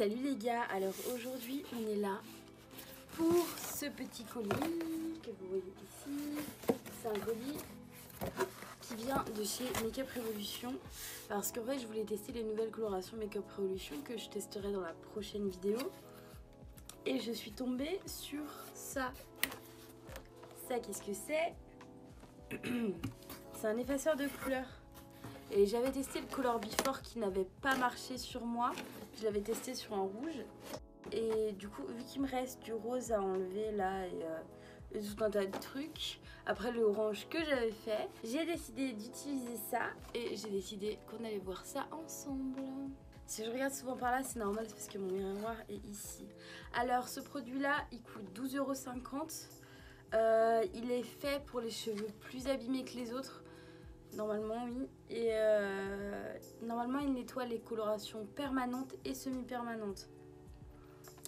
Salut les gars, alors aujourd'hui on est là pour ce petit colis que vous voyez ici. C'est un colis qui vient de chez Makeup Revolution parce qu'en fait je voulais tester les nouvelles colorations Makeup Revolution que je testerai dans la prochaine vidéo. Et je suis tombée sur ça. Ça, qu'est-ce que c'est? C'est un effaceur de couleurs. Et j'avais testé le Color Before qui n'avait pas marché sur moi. Je l'avais testé sur un rouge. Et du coup, vu qu'il me reste du rose à enlever là et tout un tas de trucs, après le orange que j'avais fait, j'ai décidé d'utiliser ça. Et j'ai décidé qu'on allait voir ça ensemble. Si je regarde souvent par là, c'est normal, c'est parce que mon miroir est ici. Alors, ce produit-là, il coûte 12,50 €. Il est fait pour les cheveux plus abîmés que les autres. Normalement, oui. Et normalement, il nettoie les colorations permanentes et semi-permanentes.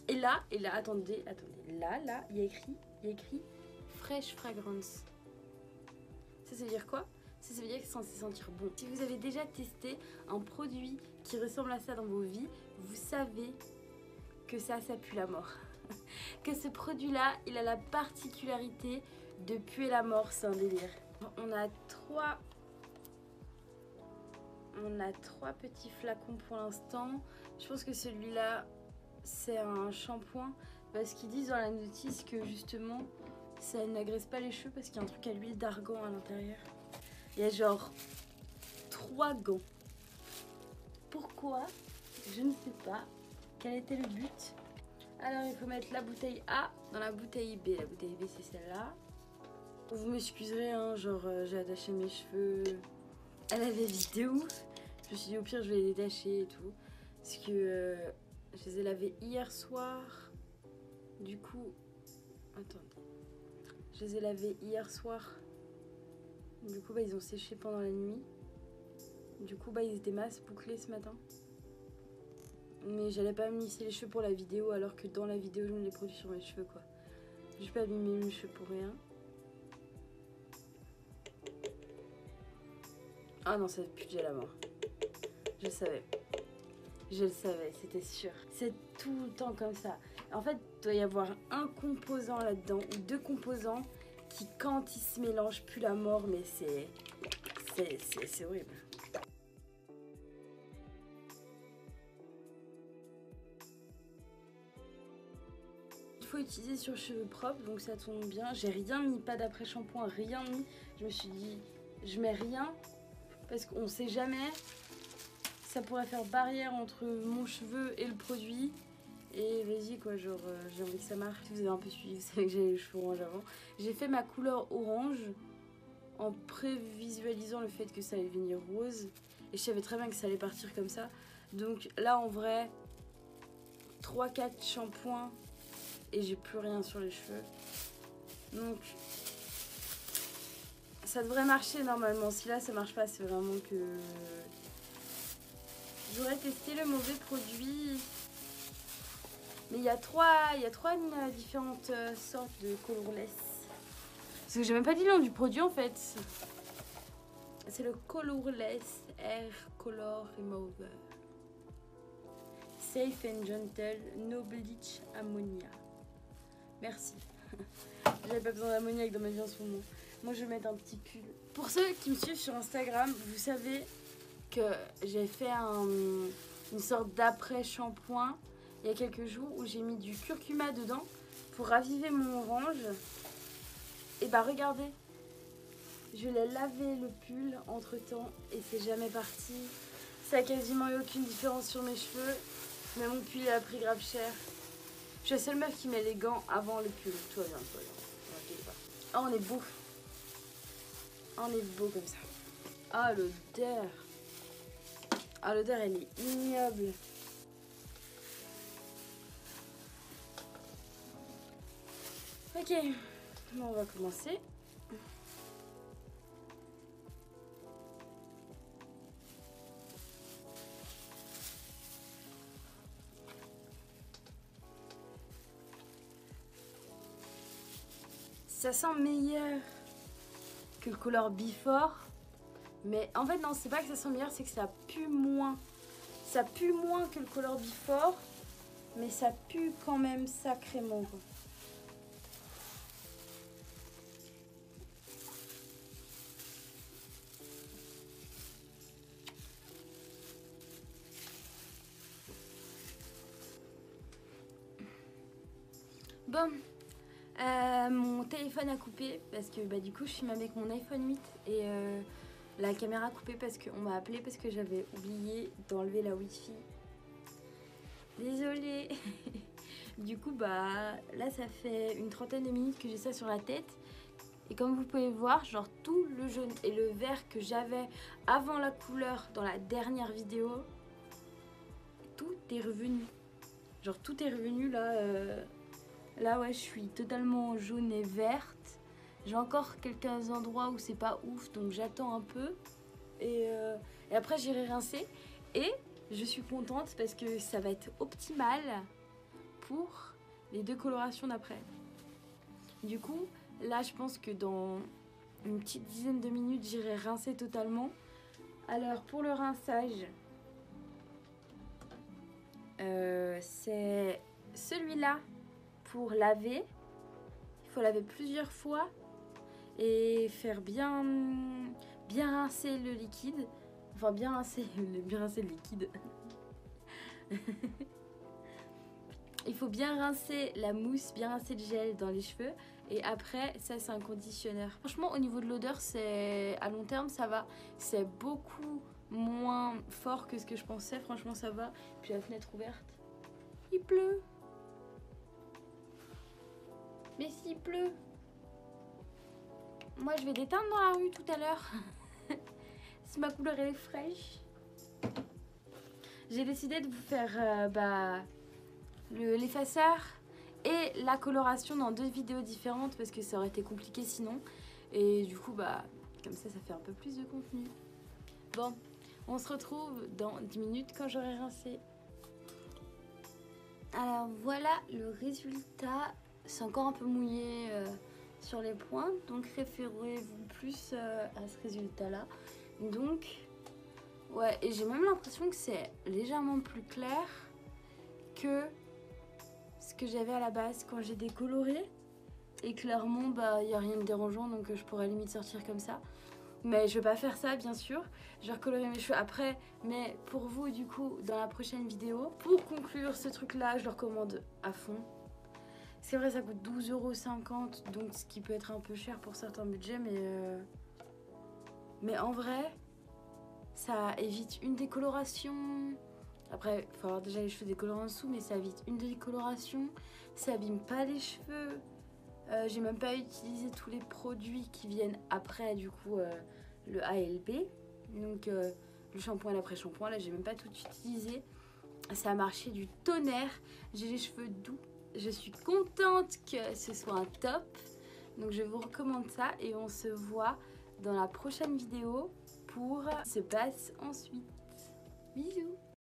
Et là, attendez. Là, il y a écrit Fresh Fragrance. Ça veut dire quoi? Ça veut dire que c'est censé sentir bon. Si vous avez déjà testé un produit qui ressemble à ça dans vos vies, vous savez que ça pue la mort. Que ce produit-là, il a la particularité de puer la mort, c'est un délire. On a trois petits flacons pour l'instant. Je pense que celui-là, c'est un shampoing parce qu'ils disent dans la notice que justement, ça n'agresse pas les cheveux parce qu'il y a un truc à l'huile d'argan à l'intérieur. Il y a genre 3 gants. Pourquoi? Je ne sais pas. Quel était le but? Alors il faut mettre la bouteille A dans la bouteille B. La bouteille B c'est celle-là. Vous m'excuserez, hein, genre j'ai attaché mes cheveux à la va-vite de ouf. Je me suis dit au pire je vais les détacher et tout. Parce que je les ai lavés hier soir. Du coup, attendez. Je les ai lavés hier soir. Du coup ils ont séché pendant la nuit. Du coup ils étaient masse bouclés ce matin. Mais j'allais pas me lisser les cheveux pour la vidéo alors que dans la vidéo je me les produis sur mes cheveux quoi. Je vais pas abîmer mes cheveux pour rien. Ah non, ça pue déjà la mort. Je le savais, c'était sûr. C'est tout le temps comme ça. En fait, il doit y avoir un composant là-dedans ou 2 composants qui quand ils se mélangent puent la mort, mais c'est horrible. Il faut utiliser sur cheveux propres, donc ça tombe bien. J'ai rien mis, pas d'après shampoing, rien mis. Je me suis dit, je mets rien parce qu'on sait jamais. Ça pourrait faire barrière entre mon cheveu et le produit. Et vas-y quoi, genre j'ai envie que ça marche. Si vous avez un peu suivi, vous savez que j'avais les cheveux orange avant. J'ai fait ma couleur orange en prévisualisant le fait que ça allait devenir rose. Et je savais très bien que ça allait partir comme ça. Donc là en vrai, 3-4 shampoings et j'ai plus rien sur les cheveux. Donc ça devrait marcher normalement. Si là ça marche pas, c'est vraiment que j'aurais testé le mauvais produit. Mais il y a trois différentes sortes de colorless. Parce que j'ai même pas dit le nom du produit en fait. C'est le Colorless Air Color Remover. Safe and Gentle No Bleach Ammonia. Merci. J'avais pas besoin d'ammoniaque dans ma vie en ce moment. Moi je vais mettre un petit pull. Pour ceux qui me suivent sur Instagram, vous savez que j'ai fait une sorte d'après shampoing il y a quelques jours où j'ai mis du curcuma dedans pour raviver mon orange. Et bah regardez, je l'ai lavé le pull entre temps et c'est jamais parti. Ça a quasiment eu aucune différence sur mes cheveux, mais mon pull a pris grave cher. Je suis la seule meuf qui met les gants avant le pull. Tout va bien, tout va bien. Oh on est beau. On est beau comme ça. Ah l'odeur. Ah l'odeur elle est ignoble. Ok, bon, on va commencer. Ça sent meilleur que le Color Before. Mais en fait, non, c'est pas que ça sent meilleur, c'est que ça pue moins. Ça pue moins que le Color Before. mais ça pue quand même sacrément, quoi. Bon, mon téléphone a coupé parce que bah, du coup je filme avec mon iPhone 8 et la caméra a coupé parce qu'on m'a appelé parce que j'avais oublié d'enlever la Wi-Fi. Désolée. Du coup bah là ça fait une trentaine de minutes que j'ai ça sur la tête et comme vous pouvez voir, genre tout le jaune et le vert que j'avais avant la couleur dans la dernière vidéo, tout est revenu. Genre tout est revenu là. Là ouais, je suis totalement jaune et verte. J'ai encore quelques endroits où c'est pas ouf, donc j'attends un peu. Et après j'irai rincer. Et je suis contente parce que ça va être optimal pour les deux colorations d'après. Du coup, là je pense que dans une petite dizaine de minutes, j'irai rincer totalement. Alors pour le rinçage, c'est celui-là. Pour laver, il faut laver plusieurs fois et faire bien rincer le liquide. Enfin, bien rincer le liquide. Il faut bien rincer la mousse, bien rincer le gel dans les cheveux. Et après, ça, c'est un conditionneur. Franchement, au niveau de l'odeur, c'est à long terme, ça va. C'est beaucoup moins fort que ce que je pensais. Franchement, ça va. Puis la fenêtre ouverte. Il pleut. Mais s'il pleut, moi je vais l'éteindre dans la rue tout à l'heure. Si ma couleur est fraîche. J'ai décidé de vous faire l'effaceur et la coloration dans deux vidéos différentes parce que ça aurait été compliqué sinon. Et du coup bah comme ça fait un peu plus de contenu. Bon, on se retrouve dans 10 minutes quand j'aurai rincé. Alors voilà le résultat. C'est encore un peu mouillé sur les pointes, donc référez-vous plus à ce résultat-là. Donc, ouais, et j'ai même l'impression que c'est légèrement plus clair que ce que j'avais à la base quand j'ai décoloré. Et clairement, bah, il n'y a rien de dérangeant, donc je pourrais limite sortir comme ça. Mais je vais pas faire ça, bien sûr. Je vais recolorer mes cheveux après. Mais pour vous, du coup, dans la prochaine vidéo, pour conclure ce truc-là, je le recommande à fond. C'est vrai, ça coûte 12,50 €, donc ce qui peut être un peu cher pour certains budgets, mais en vrai, ça évite une décoloration. Après, il faut avoir déjà les cheveux décolorés en dessous, mais ça évite une décoloration, ça abîme pas les cheveux. J'ai même pas utilisé tous les produits qui viennent après, du coup, le A et le B. Donc, le shampoing et l'après-shampoing, là, j'ai même pas tout utilisé. Ça a marché du tonnerre. J'ai les cheveux doux. Je suis contente que ce soit un top. Donc je vous recommande ça et on se voit dans la prochaine vidéo pour ce qui se passe ensuite. Bisous!